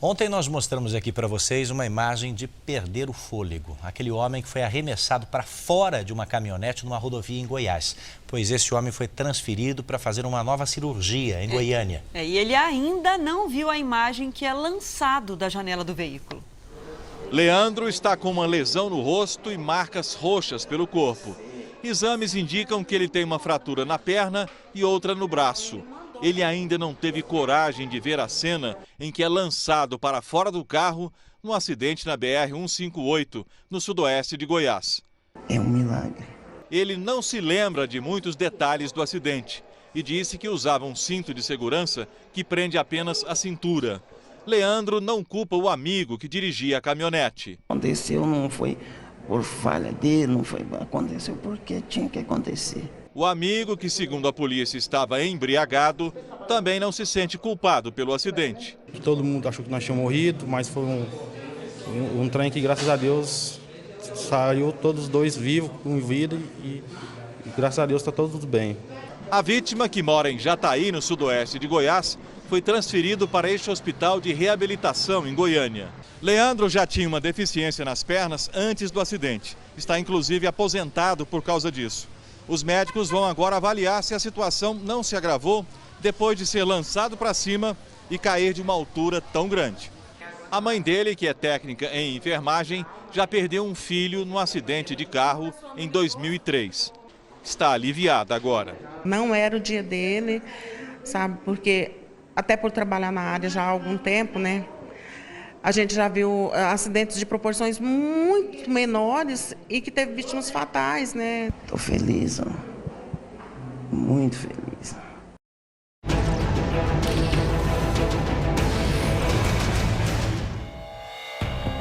Ontem nós mostramos aqui para vocês uma imagem de perder o fôlego. Aquele homem que foi arremessado para fora de uma caminhonete numa rodovia em Goiás. Pois esse homem foi transferido para fazer uma nova cirurgia em Goiânia. E ele ainda não viu a imagem que é lançado da janela do veículo. Leandro está com uma lesão no rosto e marcas roxas pelo corpo. Exames indicam que ele tem uma fratura na perna e outra no braço. Ele ainda não teve coragem de ver a cena em que é lançado para fora do carro num acidente na BR-158, no sudoeste de Goiás. É um milagre. Ele não se lembra de muitos detalhes do acidente e disse que usava um cinto de segurança que prende apenas a cintura. Leandro não culpa o amigo que dirigia a caminhonete. Aconteceu, não foi por falha dele, não foi, aconteceu porque tinha que acontecer. O amigo, que segundo a polícia estava embriagado, também não se sente culpado pelo acidente. Todo mundo achou que nós tínhamos morrido, mas foi um trem que, graças a Deus, saiu todos os dois vivos, com vida e graças a Deus está todos bem. A vítima, que mora em Jataí, no sudoeste de Goiás, foi transferido para este hospital de reabilitação em Goiânia. Leandro já tinha uma deficiência nas pernas antes do acidente. Está inclusive aposentado por causa disso. Os médicos vão agora avaliar se a situação não se agravou depois de ser lançado para cima e cair de uma altura tão grande. A mãe dele, que é técnica em enfermagem, já perdeu um filho num acidente de carro em 2003. Está aliviada agora. Não era o dia dele, sabe, porque até por trabalhar na área já há algum tempo, né? A gente já viu acidentes de proporções muito menores e que teve vítimas fatais, né? Estou feliz, ó. Muito feliz.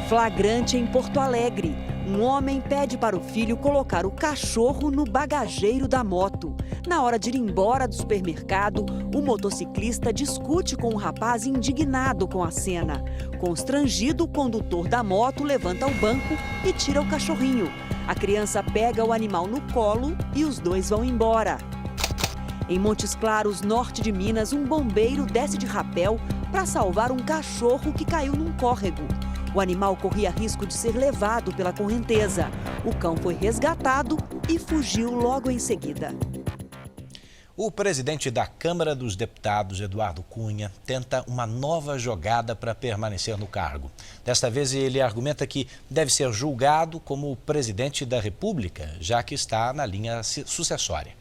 Flagrante em Porto Alegre. Um homem pede para o filho colocar o cachorro no bagageiro da moto. Na hora de ir embora do supermercado, o motociclista discute com o rapaz indignado com a cena. Constrangido, o condutor da moto levanta o banco e tira o cachorrinho. A criança pega o animal no colo e os dois vão embora. Em Montes Claros, norte de Minas, um bombeiro desce de rapel para salvar um cachorro que caiu num córrego. O animal corria risco de ser levado pela correnteza. O cão foi resgatado e fugiu logo em seguida. O presidente da Câmara dos Deputados, Eduardo Cunha, tenta uma nova jogada para permanecer no cargo. Desta vez, ele argumenta que deve ser julgado como presidente da República, já que está na linha sucessória.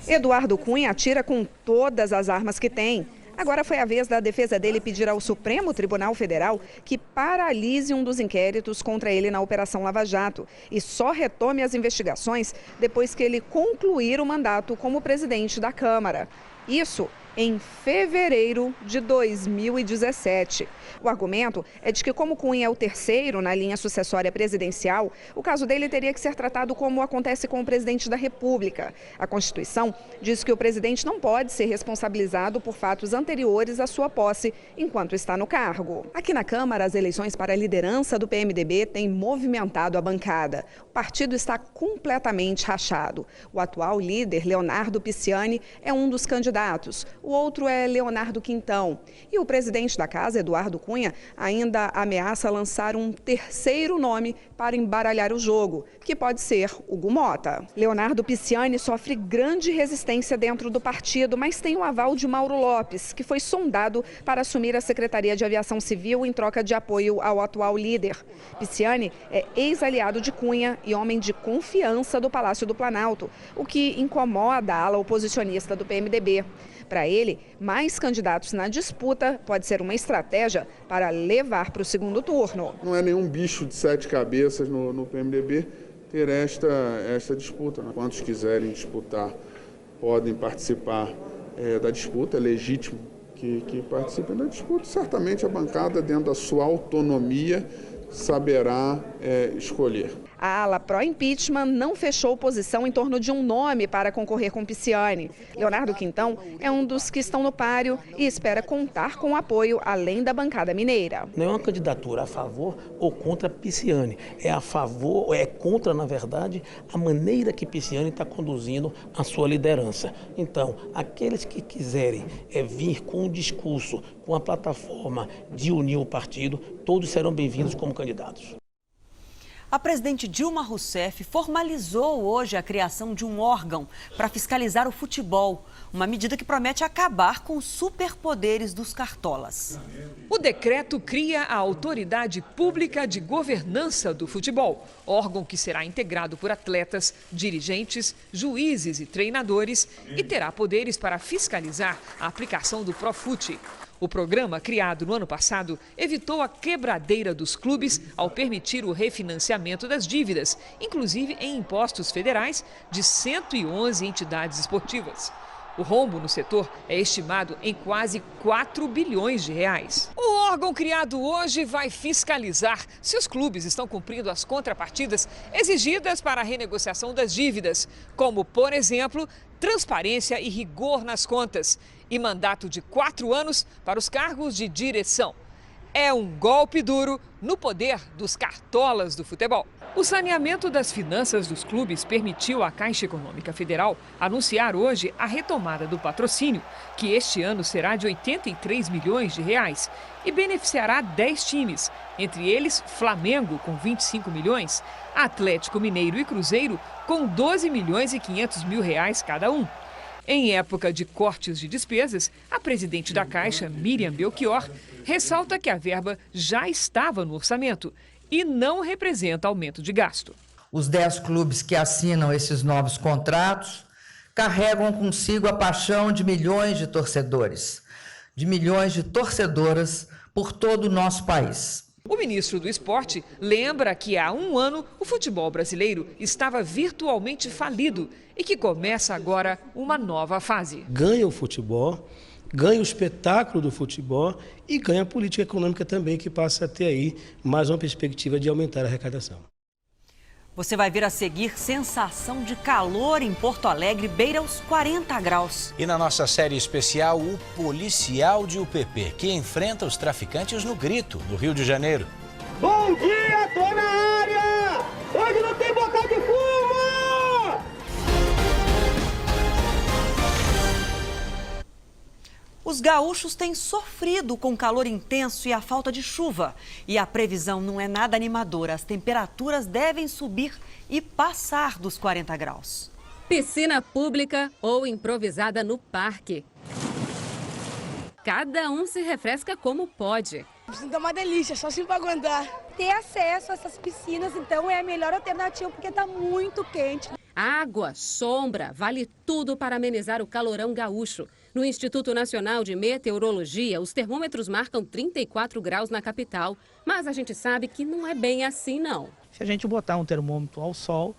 Eduardo Cunha atira com todas as armas que tem. Agora foi a vez da defesa dele pedir ao Supremo Tribunal Federal que paralise um dos inquéritos contra ele na Operação Lava Jato e só retome as investigações depois que ele concluir o mandato como presidente da Câmara. Isso em fevereiro de 2017. O argumento é de que, como Cunha é o terceiro na linha sucessória presidencial, o caso dele teria que ser tratado como acontece com o presidente da República. A Constituição diz que o presidente não pode ser responsabilizado por fatos anteriores à sua posse enquanto está no cargo. Aqui na Câmara, as eleições para a liderança do PMDB têm movimentado a bancada. O partido está completamente rachado. O atual líder, Leonardo Pisciani, é um dos candidatos. O outro é Leonardo Quintão. E o presidente da casa, Eduardo Cunha, ainda ameaça lançar um terceiro nome para embaralhar o jogo, que pode ser Hugo Mota. Leonardo Pisciani sofre grande resistência dentro do partido, mas tem o aval de Mauro Lopes, que foi sondado para assumir a Secretaria de Aviação Civil em troca de apoio ao atual líder. Pisciani é ex-aliado de Cunha e homem de confiança do Palácio do Planalto, o que incomoda a ala oposicionista do PMDB. Para ele, mais candidatos na disputa pode ser uma estratégia para levar para o segundo turno. Não é nenhum bicho de 7 cabeças no PMDB ter esta disputa. Quantos quiserem disputar podem participar da disputa, é legítimo que participem da disputa. Certamente a bancada, dentro da sua autonomia, saberá escolher. A ala pró-impeachment não fechou posição em torno de um nome para concorrer com Pisciani. Leonardo Quintão é um dos que estão no páreo e espera contar com apoio além da bancada mineira. Não é uma candidatura a favor ou contra Pisciani, é a favor, é contra, na verdade, a maneira que Pisciani está conduzindo a sua liderança. Então, aqueles que quiserem vir com um discurso, com a plataforma de unir o partido, todos serão bem-vindos como candidatos. A presidente Dilma Rousseff formalizou hoje a criação de um órgão para fiscalizar o futebol, uma medida que promete acabar com os superpoderes dos cartolas. O decreto cria a Autoridade Pública de Governança do Futebol, órgão que será integrado por atletas, dirigentes, juízes e treinadores e terá poderes para fiscalizar a aplicação do Profute. O programa, criado no ano passado, evitou a quebradeira dos clubes ao permitir o refinanciamento das dívidas, inclusive em impostos federais, de 111 entidades esportivas. O rombo no setor é estimado em quase 4 bilhões de reais. O órgão criado hoje vai fiscalizar se os clubes estão cumprindo as contrapartidas exigidas para a renegociação das dívidas, como, por exemplo, transparência e rigor nas contas e mandato de 4 anos para os cargos de direção. É um golpe duro no poder dos cartolas do futebol. O saneamento das finanças dos clubes permitiu à Caixa Econômica Federal anunciar hoje a retomada do patrocínio, que este ano será de 83 milhões de reais e beneficiará 10 times, entre eles Flamengo com 25 milhões, Atlético Mineiro e Cruzeiro com 12 milhões e 500 mil reais cada um. Em época de cortes de despesas, a presidente da Caixa, Miriam Belchior, ressalta que a verba já estava no orçamento e não representa aumento de gasto. Os 10 clubes que assinam esses novos contratos carregam consigo a paixão de milhões de torcedores, de milhões de torcedoras por todo o nosso país. O ministro do Esporte lembra que há um ano o futebol brasileiro estava virtualmente falido e que começa agora uma nova fase. Ganha o futebol, ganha o espetáculo do futebol e ganha a política econômica também, que passa a ter aí mais uma perspectiva de aumentar a arrecadação. Você vai ver a seguir sensação de calor em Porto Alegre, beira os 40 graus. E na nossa série especial, o policial de UPP, que enfrenta os traficantes no Grito, no Rio de Janeiro. Bom dia, tô na área! Hoje não tem boca de fumo! Os gaúchos têm sofrido com o calor intenso e a falta de chuva. E a previsão não é nada animadora. As temperaturas devem subir e passar dos 40 graus. Piscina pública ou improvisada no parque. Cada um se refresca como pode. A piscina tá uma delícia, só assim para aguentar. Ter acesso a essas piscinas, então, é a melhor alternativa, porque está muito quente. Água, sombra, vale tudo para amenizar o calorão gaúcho. No Instituto Nacional de Meteorologia, os termômetros marcam 34 graus na capital. Mas a gente sabe que não é bem assim, não. Se a gente botar um termômetro ao sol,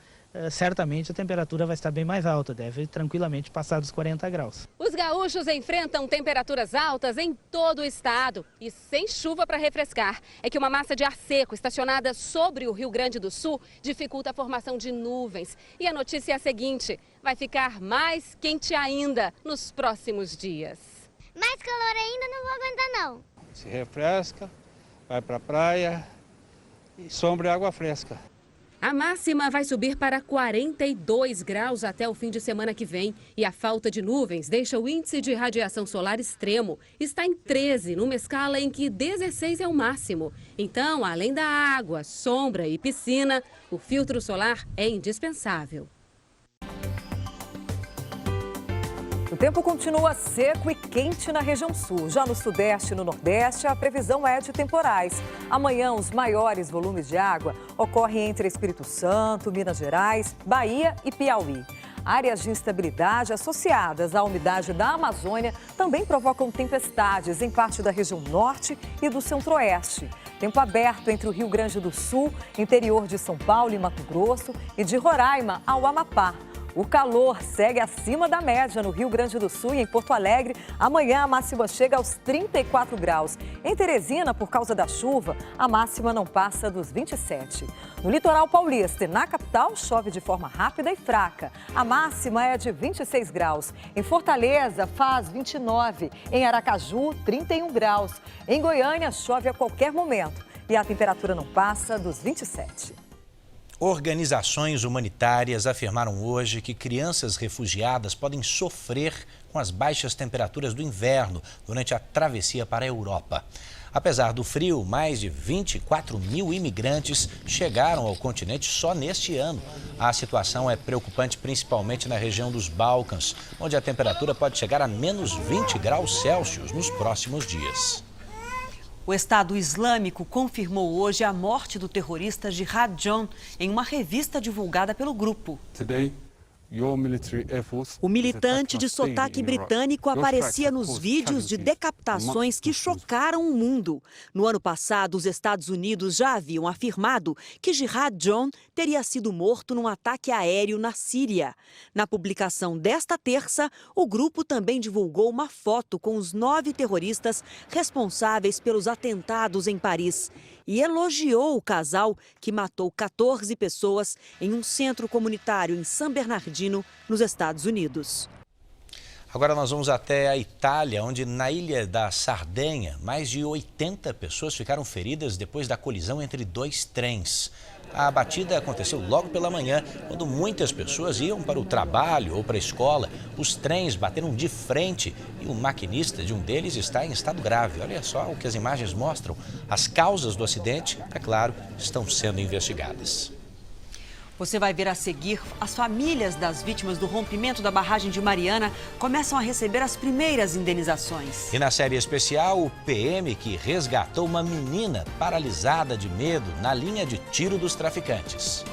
certamente a temperatura vai estar bem mais alta, deve tranquilamente passar dos 40 graus. Os gaúchos enfrentam temperaturas altas em todo o estado e sem chuva para refrescar. É que uma massa de ar seco estacionada sobre o Rio Grande do Sul dificulta a formação de nuvens. E a notícia é a seguinte, vai ficar mais quente ainda nos próximos dias. Mais calor ainda não vou aguentar não. Se refresca, vai para a praia e sombra e água fresca. A máxima vai subir para 42 graus até o fim de semana que vem. E a falta de nuvens deixa o índice de radiação solar extremo. Está em 13, numa escala em que 16 é o máximo. Então, além da água, sombra e piscina, o filtro solar é indispensável. O tempo continua seco e quente na região sul. Já no sudeste e no nordeste, a previsão é de temporais. Amanhã, os maiores volumes de água ocorrem entre Espírito Santo, Minas Gerais, Bahia e Piauí. Áreas de instabilidade associadas à umidade da Amazônia também provocam tempestades em parte da região norte e do centro-oeste. Tempo aberto entre o Rio Grande do Sul, interior de São Paulo e Mato Grosso e de Roraima ao Amapá. O calor segue acima da média no Rio Grande do Sul e em Porto Alegre. Amanhã a máxima chega aos 34 graus. Em Teresina, por causa da chuva, a máxima não passa dos 27. No litoral paulista e na capital, chove de forma rápida e fraca. A máxima é de 26 graus. Em Fortaleza, faz 29. Em Aracaju, 31 graus. Em Goiânia, chove a qualquer momento e a temperatura não passa dos 27. Organizações humanitárias afirmaram hoje que crianças refugiadas podem sofrer com as baixas temperaturas do inverno durante a travessia para a Europa. Apesar do frio, mais de 24 mil imigrantes chegaram ao continente só neste ano. A situação é preocupante principalmente na região dos Balcãs, onde a temperatura pode chegar a menos 20 graus Celsius nos próximos dias. O Estado Islâmico confirmou hoje a morte do terrorista Jihad John em uma revista divulgada pelo grupo. O militante de sotaque britânico aparecia nos vídeos de decapitações que chocaram o mundo. No ano passado, os Estados Unidos já haviam afirmado que Jihad John teria sido morto num ataque aéreo na Síria. Na publicação desta terça, o grupo também divulgou uma foto com os 9 terroristas responsáveis pelos atentados em Paris e elogiou o casal que matou 14 pessoas em um centro comunitário em San Bernardino, nos Estados Unidos. Agora nós vamos até a Itália, onde na ilha da Sardenha, mais de 80 pessoas ficaram feridas depois da colisão entre 2 trens. A batida aconteceu logo pela manhã, quando muitas pessoas iam para o trabalho ou para a escola. Os trens bateram de frente e o maquinista de um deles está em estado grave. Olha só o que as imagens mostram. As causas do acidente, é claro, estão sendo investigadas. Você vai ver a seguir, as famílias das vítimas do rompimento da barragem de Mariana começam a receber as primeiras indenizações. E na série especial, o PM que resgatou uma menina paralisada de medo na linha de tiro dos traficantes.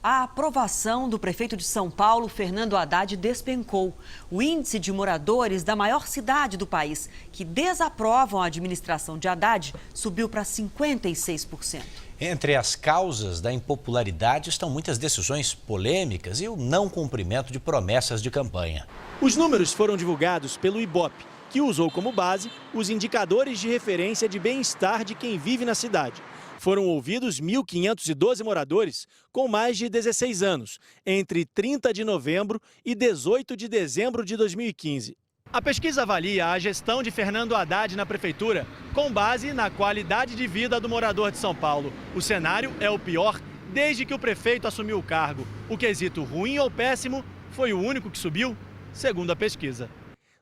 A aprovação do prefeito de São Paulo, Fernando Haddad, despencou. O índice de moradores da maior cidade do país que desaprovam a administração de Haddad subiu para 56%. Entre as causas da impopularidade estão muitas decisões polêmicas e o não cumprimento de promessas de campanha. Os números foram divulgados pelo Ibope, que usou como base os indicadores de referência de bem-estar de quem vive na cidade. Foram ouvidos 1.512 moradores com mais de 16 anos, entre 30 de novembro e 18 de dezembro de 2015. A pesquisa avalia a gestão de Fernando Haddad na prefeitura com base na qualidade de vida do morador de São Paulo. O cenário é o pior desde que o prefeito assumiu o cargo. O quesito ruim ou péssimo foi o único que subiu, segundo a pesquisa.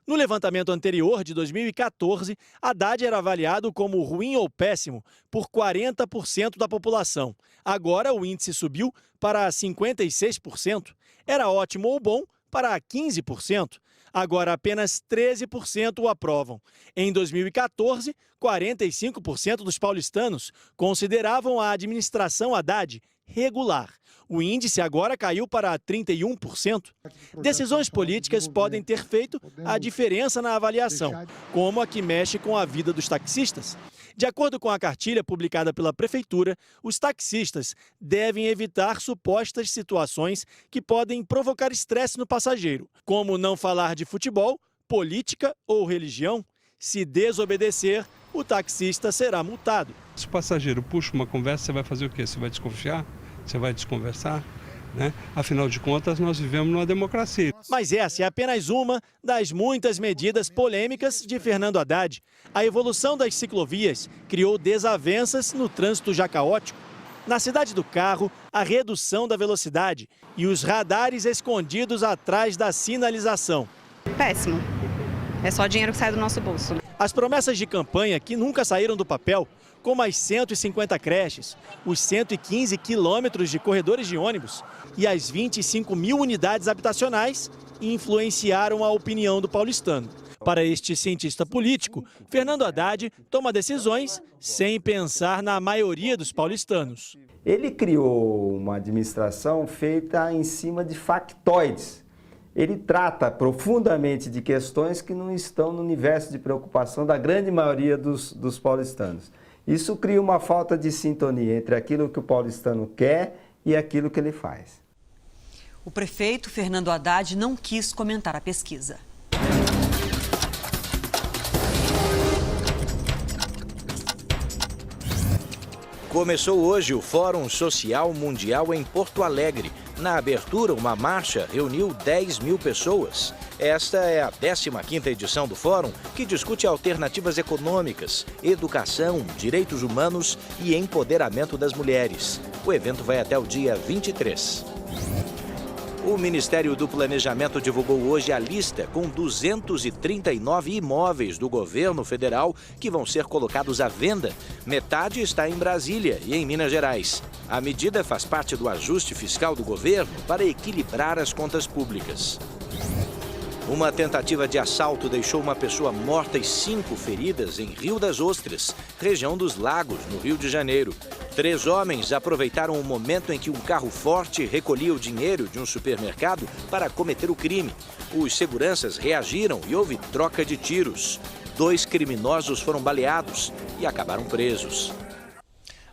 No levantamento anterior, de 2014, Haddad era avaliado como ruim ou péssimo por 40% da população. Agora o índice subiu para 56%. Era ótimo ou bom para 15%. Agora apenas 13% o aprovam. Em 2014, 45% dos paulistanos consideravam a administração Haddad regular. O índice agora caiu para 31%. Decisões políticas podem ter feito a diferença na avaliação, como a que mexe com a vida dos taxistas. De acordo com a cartilha publicada pela Prefeitura, os taxistas devem evitar supostas situações que podem provocar estresse no passageiro, como não falar de futebol, política ou religião. Se desobedecer, o taxista será multado. Se o passageiro puxa uma conversa, você vai fazer o quê? Você vai desconfiar? Você vai desconversar? Né? Afinal de contas, nós vivemos numa democracia. Mas essa é apenas uma das muitas medidas polêmicas de Fernando Haddad. A evolução das ciclovias criou desavenças no trânsito já caótico. Na cidade do carro, a redução da velocidade e os radares escondidos atrás da sinalização. Péssimo. É só dinheiro que sai do nosso bolso. As promessas de campanha que nunca saíram do papel, como as 150 creches, os 115 quilômetros de corredores de ônibus e as 25 mil unidades habitacionais, influenciaram a opinião do paulistano. Para este cientista político, Fernando Haddad toma decisões sem pensar na maioria dos paulistanos. Ele criou uma administração feita em cima de factoides. Ele trata profundamente de questões que não estão no universo de preocupação da grande maioria dos paulistanos. Isso cria uma falta de sintonia entre aquilo que o paulistano quer e aquilo que ele faz. O prefeito Fernando Haddad não quis comentar a pesquisa. Começou hoje o Fórum Social Mundial em Porto Alegre. Na abertura, uma marcha reuniu 10 mil pessoas. Esta é a 15ª edição do Fórum, que discute alternativas econômicas, educação, direitos humanos e empoderamento das mulheres. O evento vai até o dia 23. O Ministério do Planejamento divulgou hoje a lista com 239 imóveis do governo federal que vão ser colocados à venda. Metade está em Brasília e em Minas Gerais. A medida faz parte do ajuste fiscal do governo para equilibrar as contas públicas. Uma tentativa de assalto deixou uma pessoa morta e 5 feridas em Rio das Ostras, região dos Lagos, no Rio de Janeiro. 3 homens aproveitaram o momento em que um carro forte recolhia o dinheiro de um supermercado para cometer o crime. Os seguranças reagiram e houve troca de tiros. 2 criminosos foram baleados e acabaram presos.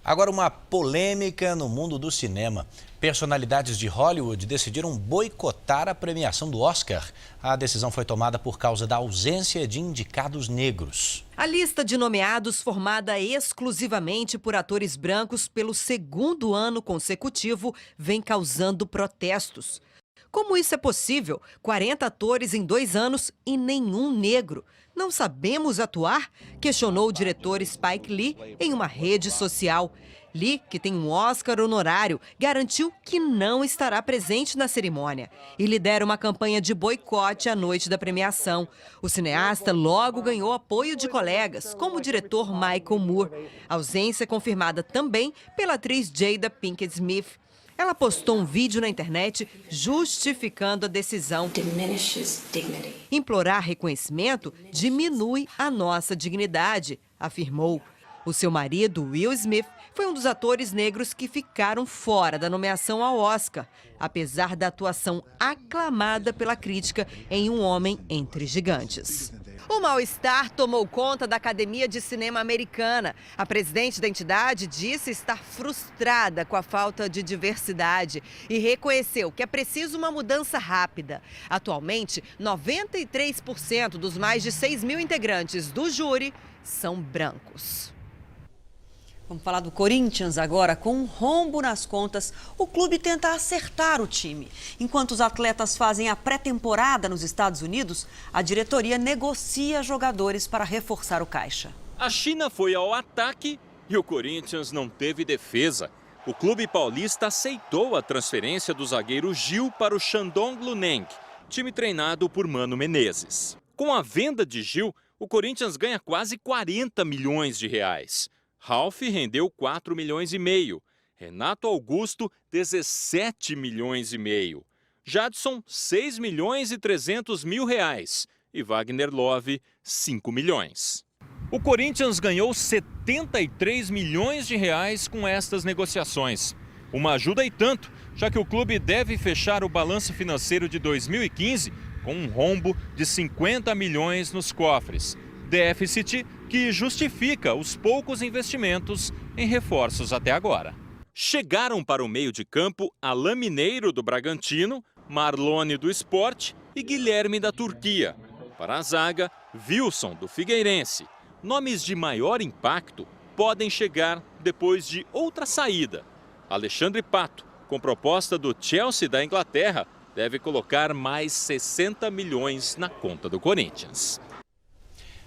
Agora, uma polêmica no mundo do cinema. Personalidades de Hollywood decidiram boicotar a premiação do Oscar. A decisão foi tomada por causa da ausência de indicados negros. A lista de nomeados, formada exclusivamente por atores brancos pelo 2º ano consecutivo, vem causando protestos. Como isso é possível? 40 atores em 2 anos e nenhum negro. Não sabemos atuar? Questionou o diretor Spike Lee em uma rede social. Lee, que tem um Oscar honorário, garantiu que não estará presente na cerimônia e lidera uma campanha de boicote à noite da premiação. O cineasta logo ganhou apoio de colegas, como o diretor Michael Moore. A ausência é confirmada também pela atriz Jada Pinkett Smith. Ela postou um vídeo na internet justificando a decisão. Implorar reconhecimento diminui a nossa dignidade, afirmou. O seu marido, Will Smith, foi um dos atores negros que ficaram fora da nomeação ao Oscar, apesar da atuação aclamada pela crítica em Um Homem entre Gigantes. O mal-estar tomou conta da Academia de Cinema Americana. A presidente da entidade disse estar frustrada com a falta de diversidade e reconheceu que é preciso uma mudança rápida. Atualmente, 93% dos mais de 6 mil integrantes do júri são brancos. Vamos falar do Corinthians agora. Com um rombo nas contas, o clube tenta acertar o time. Enquanto os atletas fazem a pré-temporada nos Estados Unidos, a diretoria negocia jogadores para reforçar o caixa. A China foi ao ataque e o Corinthians não teve defesa. O clube paulista aceitou a transferência do zagueiro Gil para o Shandong Luneng, time treinado por Mano Menezes. Com a venda de Gil, o Corinthians ganha quase 40 milhões de reais. Ralf rendeu 4,5 milhões. Renato Augusto, 17,5 milhões. Jadson, 6,3 milhões. E Wagner Love, 5 milhões. O Corinthians ganhou 73 milhões de reais com estas negociações. Uma ajuda e tanto, já que o clube deve fechar o balanço financeiro de 2015 com um rombo de 50 milhões nos cofres. Déficit que justifica os poucos investimentos em reforços até agora. Chegaram para o meio de campo Alain Mineiro do Bragantino, Marlone do Sport e Guilherme da Turquia. Para a zaga, Wilson do Figueirense. Nomes de maior impacto podem chegar depois de outra saída. Alexandre Pato, com proposta do Chelsea da Inglaterra, deve colocar mais 60 milhões na conta do Corinthians.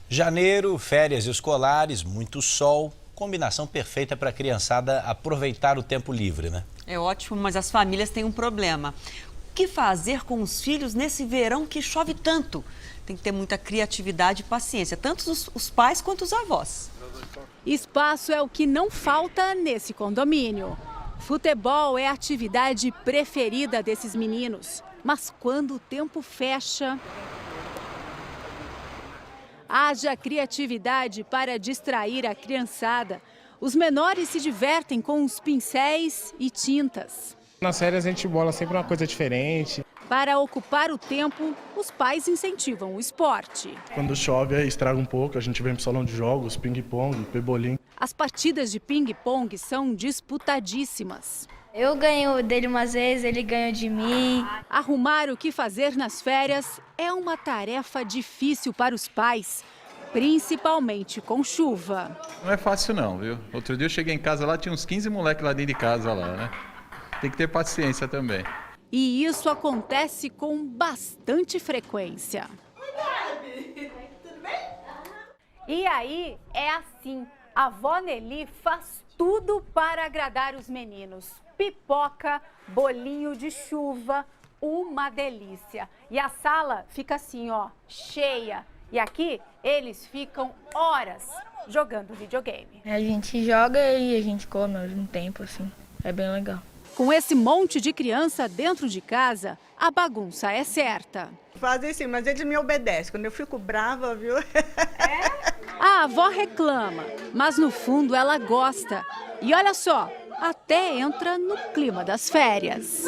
Janeiro, férias escolares, muito sol, combinação perfeita para a criançada aproveitar o tempo livre, né? É ótimo, mas as famílias têm um problema. O que fazer com os filhos nesse verão que chove tanto? Tem que ter muita criatividade e paciência, tanto os pais quanto os avós. Espaço é o que não falta nesse condomínio. Futebol é a atividade preferida desses meninos. Mas quando o tempo fecha... Haja criatividade para distrair a criançada. Os menores se divertem com os pincéis e tintas. Nas férias a gente bola sempre uma coisa diferente. Para ocupar o tempo, os pais incentivam o esporte. Quando chove, estraga um pouco, a gente vem para o salão de jogos, ping-pong, pebolim. As partidas de ping-pong são disputadíssimas. Eu ganho dele umas vezes, ele ganha de mim. Arrumar o que fazer nas férias é uma tarefa difícil para os pais, principalmente com chuva. Não é fácil não, viu? Outro dia eu cheguei em casa lá, tinha uns 15 moleques lá dentro de casa lá, né? Tem que ter paciência também. E isso acontece com bastante frequência. E aí é assim, a avó Nelly faz tudo para agradar os meninos. Pipoca, bolinho de chuva, uma delícia. E a sala fica assim, ó, cheia. E aqui eles ficam horas jogando videogame. A gente joga e a gente come ao mesmo tempo, assim, é bem legal. Com esse monte de criança dentro de casa, a bagunça é certa. Fazem sim, mas eles me obedecem. Quando eu fico brava, viu? A avó reclama, mas no fundo ela gosta. E olha só, até entra no clima das férias.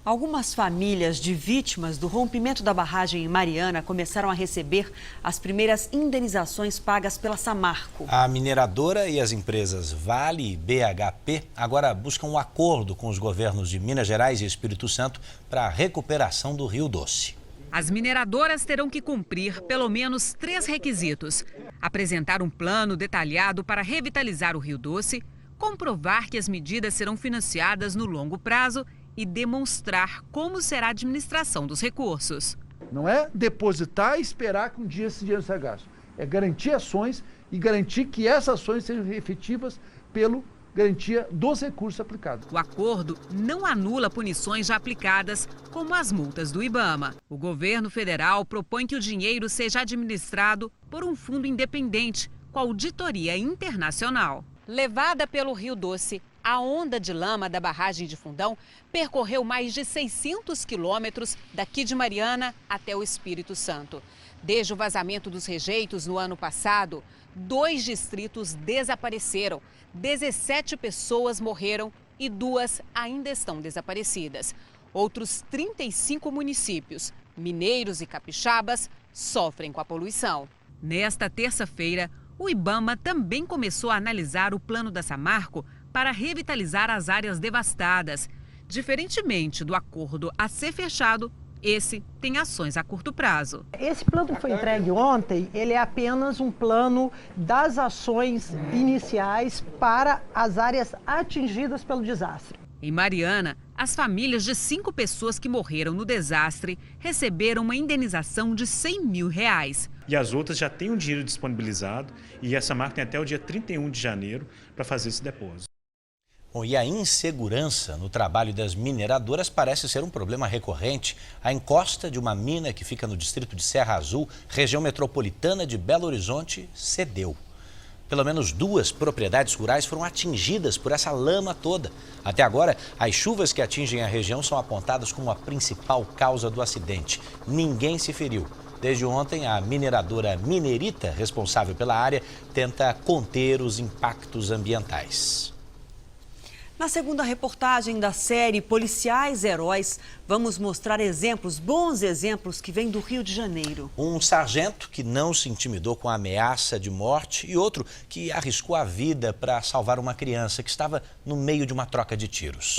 Algumas famílias de vítimas do rompimento da barragem em Mariana começaram a receber as primeiras indenizações pagas pela Samarco. A mineradora e as empresas Vale e BHP agora buscam um acordo com os governos de Minas Gerais e Espírito Santo para a recuperação do Rio Doce. As mineradoras terão que cumprir pelo menos 3 requisitos: apresentar um plano detalhado para revitalizar o Rio Doce, comprovar que as medidas serão financiadas no longo prazo e demonstrar como será a administração dos recursos. Não é depositar e esperar que um dia esse dinheiro seja gasto. É garantir ações e garantir que essas ações sejam efetivas pela garantia dos recursos aplicados. O acordo não anula punições já aplicadas, como as multas do IBAMA. O governo federal propõe que o dinheiro seja administrado por um fundo independente, com auditoria internacional. Levada pelo Rio Doce, a onda de lama da barragem de Fundão percorreu mais de 600 quilômetros daqui de Mariana até o Espírito Santo. Desde o vazamento dos rejeitos no ano passado, 2 distritos desapareceram, 17 pessoas morreram e 2 ainda estão desaparecidas. Outros 35 municípios, mineiros e capixabas, sofrem com a poluição. Nesta terça-feira, o IBAMA também começou a analisar o plano da Samarco para revitalizar as áreas devastadas. Diferentemente do acordo a ser fechado, esse tem ações a curto prazo. Esse plano que foi entregue ontem, ele é apenas um plano das ações iniciais para as áreas atingidas pelo desastre. Em Mariana, as famílias de 5 pessoas que morreram no desastre receberam uma indenização de R$100 mil. E as outras já têm o dinheiro disponibilizado e a Samarco tem até o dia 31 de janeiro para fazer esse depósito. Bom, e a insegurança no trabalho das mineradoras parece ser um problema recorrente. A encosta de uma mina que fica no distrito de Serra Azul, região metropolitana de Belo Horizonte, cedeu. Pelo menos 2 propriedades rurais foram atingidas por essa lama toda. Até agora, as chuvas que atingem a região são apontadas como a principal causa do acidente. Ninguém se feriu. Desde ontem, a mineradora Minerita, responsável pela área, tenta conter os impactos ambientais. Na segunda reportagem da série Policiais Heróis, vamos mostrar exemplos, bons exemplos que vêm do Rio de Janeiro. Um sargento que não se intimidou com a ameaça de morte e outro que arriscou a vida para salvar uma criança que estava no meio de uma troca de tiros.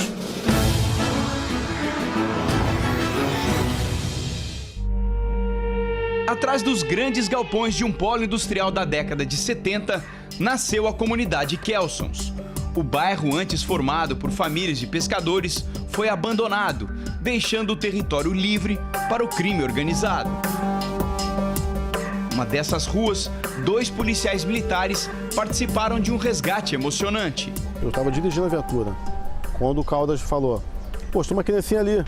Atrás dos grandes galpões de um polo industrial da década de 70, nasceu a comunidade Kelsons. O bairro, antes formado por famílias de pescadores, foi abandonado, deixando o território livre para o crime organizado. Uma dessas ruas, 2 policiais militares participaram de um resgate emocionante. Eu estava dirigindo a viatura, quando o Caldas falou: pô, tem uma criancinha ali,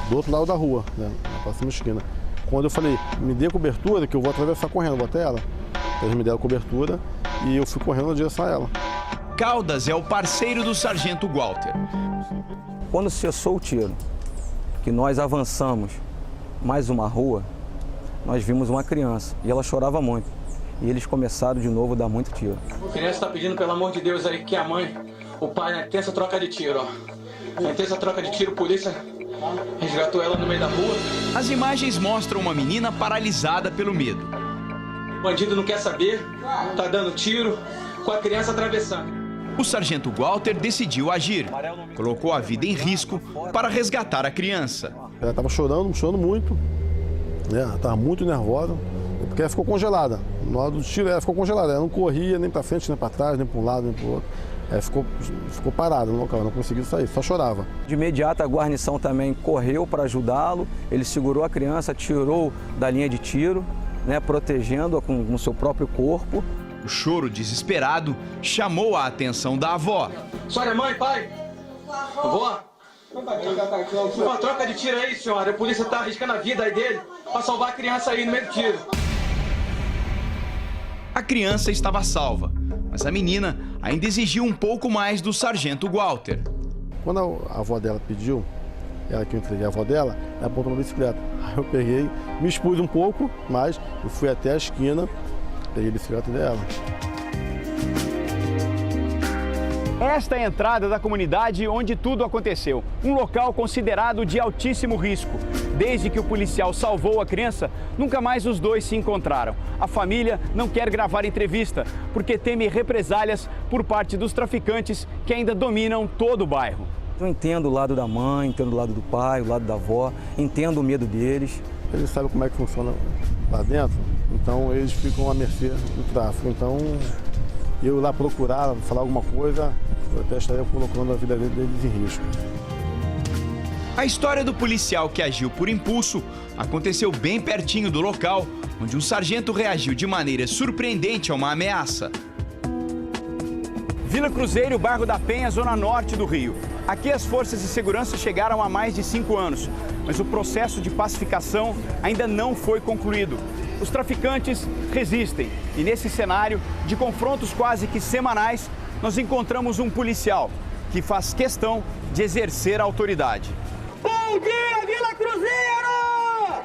do outro lado da rua, né, na próxima esquina. Quando eu falei, me dê cobertura, que eu vou atravessar correndo, vou até ela. Eles me deram cobertura e eu fui correndo na direção a ela. Caldas é o parceiro do sargento Walter. Quando cessou o tiro, que nós avançamos mais uma rua, nós vimos uma criança e ela chorava muito. E eles começaram de novo a dar muito tiro. A criança está pedindo, pelo amor de Deus, aí que a mãe, o pai, né, tem essa troca de tiro, ó. Aí fez a troca de tiro, polícia resgatou ela no meio da rua. As imagens mostram uma menina paralisada pelo medo. O bandido não quer saber, tá dando tiro, com a criança atravessando. O sargento Walter decidiu agir. Colocou a vida em risco para resgatar a criança. Ela estava chorando muito, né? Ela estava muito nervosa, porque ela ficou congelada. Na hora do tiro, ela ficou congelada. Ela não corria nem para frente, nem para trás, nem para um lado, nem para o outro. Ela ficou parada no local, não conseguiu sair, só chorava. De imediato, a guarnição também correu para ajudá-lo. Ele segurou a criança, tirou da linha de tiro, né, protegendo-a com o seu próprio corpo. O choro desesperado chamou a atenção da avó. Senhora é mãe, pai? Avó? Uma troca de tiro aí, senhora. A polícia tá arriscando a vida aí dele pra salvar a criança aí no meio do tiro. A criança estava salva, mas a menina ainda exigiu um pouco mais do sargento Walter. Quando a avó dela pediu, ela que eu entreguei a avó dela, ela apontou uma bicicleta. Aí eu peguei, me expus um pouco, mas eu fui até a esquina, peguei a bicicleta dela. Esta é a entrada da comunidade onde tudo aconteceu. Um local considerado de altíssimo risco. Desde que o policial salvou a criança, nunca mais os dois se encontraram. A família não quer gravar entrevista, porque teme represálias por parte dos traficantes que ainda dominam todo o bairro. Eu entendo o lado da mãe, entendo o lado do pai, o lado da avó, entendo o medo deles. Eles sabem como é que funciona lá dentro, então eles ficam à mercê do tráfico. Então, eu lá procurar, falar alguma coisa, eu até estaria colocando a vida deles em risco. A história do policial que agiu por impulso aconteceu bem pertinho do local, onde um sargento reagiu de maneira surpreendente a uma ameaça. Vila Cruzeiro, bairro da Penha, zona norte do Rio. Aqui as forças de segurança chegaram há mais de 5 anos, mas o processo de pacificação ainda não foi concluído. Os traficantes resistem e nesse cenário de confrontos quase que semanais, nós encontramos um policial que faz questão de exercer a autoridade. Bom dia, Vila Cruzeiro!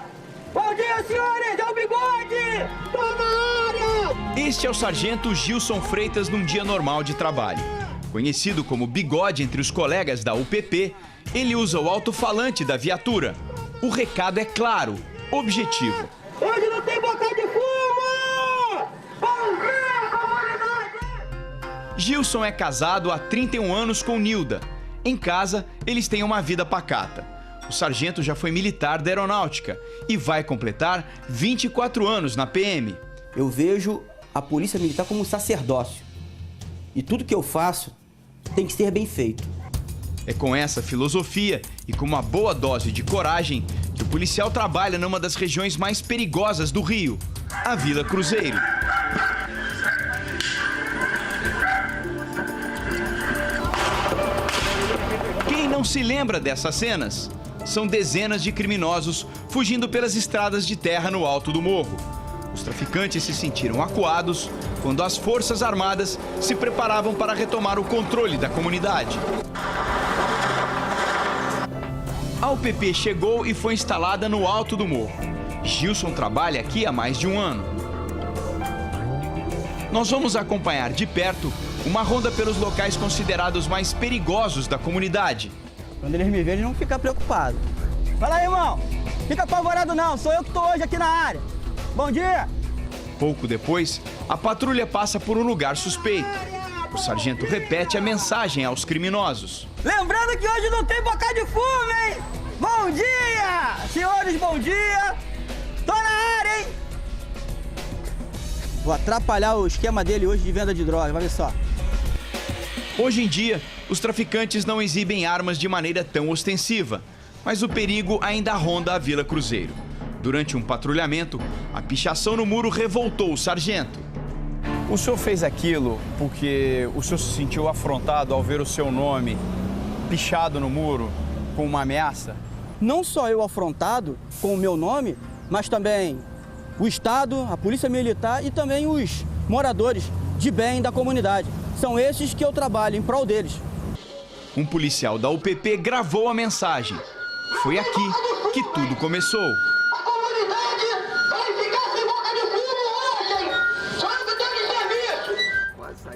Bom dia, senhores! É o Bigode! Tô na área! Este é o sargento Gilson Freitas num dia normal de trabalho. Conhecido como Bigode entre os colegas da UPP, ele usa o alto-falante da viatura. O recado é claro, objetivo. Hoje não tem boca de fumo! Bom dia, comunidade! Gilson é casado há 31 anos com Nilda. Em casa, eles têm uma vida pacata. O sargento já foi militar da aeronáutica e vai completar 24 anos na PM. Eu vejo a polícia militar como um sacerdócio. E tudo que eu faço tem que ser bem feito. É com essa filosofia e com uma boa dose de coragem que o policial trabalha numa das regiões mais perigosas do Rio, a Vila Cruzeiro. Quem não se lembra dessas cenas? São dezenas de criminosos fugindo pelas estradas de terra no alto do morro. Os traficantes se sentiram acuados quando as Forças Armadas se preparavam para retomar o controle da comunidade. A UPP chegou e foi instalada no alto do morro. Gilson trabalha aqui há mais de um ano. Nós vamos acompanhar de perto uma ronda pelos locais considerados mais perigosos da comunidade. Quando eles me verem, eles vão ficar preocupados. Fala aí, irmão! Fica apavorado não, sou eu que estou hoje aqui na área. Bom dia! Pouco depois, a patrulha passa por um lugar suspeito. O sargento repete a mensagem aos criminosos. Lembrando que hoje não tem boca de fumo, hein? Bom dia! Senhores, bom dia! Tô na área, hein? Vou atrapalhar o esquema dele hoje de venda de droga, vai ver só. Hoje em dia, os traficantes não exibem armas de maneira tão ostensiva, mas o perigo ainda ronda a Vila Cruzeiro. Durante um patrulhamento, a pichação no muro revoltou o sargento. O senhor fez aquilo porque o senhor se sentiu afrontado ao ver o seu nome pichado no muro com uma ameaça? Não só eu afrontado com o meu nome, mas também o Estado, a Polícia Militar e também os moradores de bem da comunidade. São esses que eu trabalho em prol deles. Um policial da UPP gravou a mensagem. Foi aqui que tudo começou.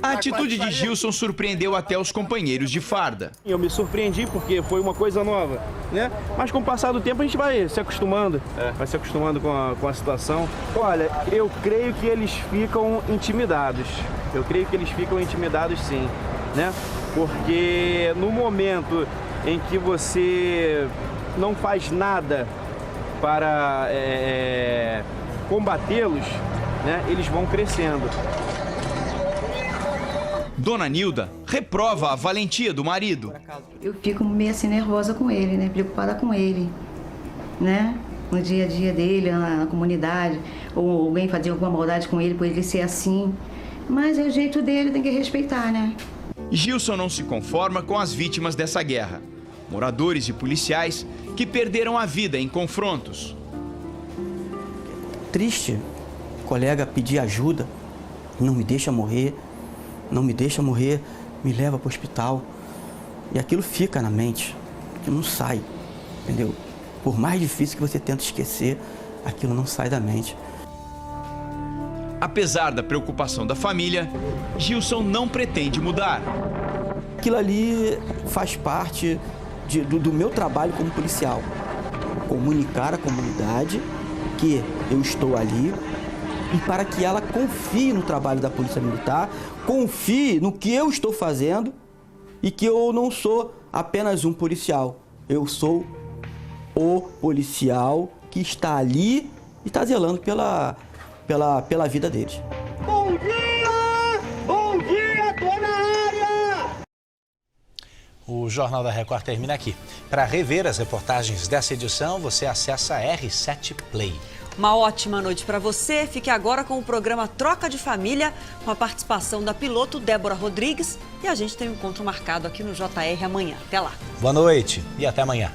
A atitude de Gilson surpreendeu até os companheiros de farda. Eu me surpreendi porque foi uma coisa nova, né? Mas com o passar do tempo a gente vai se acostumando, vai se acostumando com a situação. Olha, eu creio que eles ficam intimidados. Eu creio que eles ficam intimidados sim, né? Porque no momento em que você não faz nada para combatê-los, né? Eles vão crescendo. Dona Nilda reprova a valentia do marido. Eu fico meio assim nervosa com ele, né? Preocupada com ele, né? No dia a dia dele, na comunidade, ou alguém fazer alguma maldade com ele, por ele ser assim. Mas é o jeito dele, tem que respeitar, né? Gilson não se conforma com as vítimas dessa guerra. Moradores e policiais que perderam a vida em confrontos. Triste, colega pedir ajuda, não me deixa morrer, não me deixa morrer, me leva para o hospital. E aquilo fica na mente, que não sai, entendeu? Por mais difícil que você tente esquecer, aquilo não sai da mente. Apesar da preocupação da família, Gilson não pretende mudar. Aquilo ali faz parte do meu trabalho como policial. Comunicar à comunidade que eu estou ali e para que ela confie no trabalho da Polícia Militar, confie no que eu estou fazendo e que eu não sou apenas um policial. Eu sou o policial que está ali e está zelando pela vida deles. Bom dia! Bom dia, tô na área! O Jornal da Record termina aqui. Para rever as reportagens dessa edição, você acessa R7 Play. Uma ótima noite para você. Fique agora com o programa Troca de Família, com a participação da piloto Débora Rodrigues. E a gente tem um encontro marcado aqui no JR amanhã. Até lá. Boa noite e até amanhã.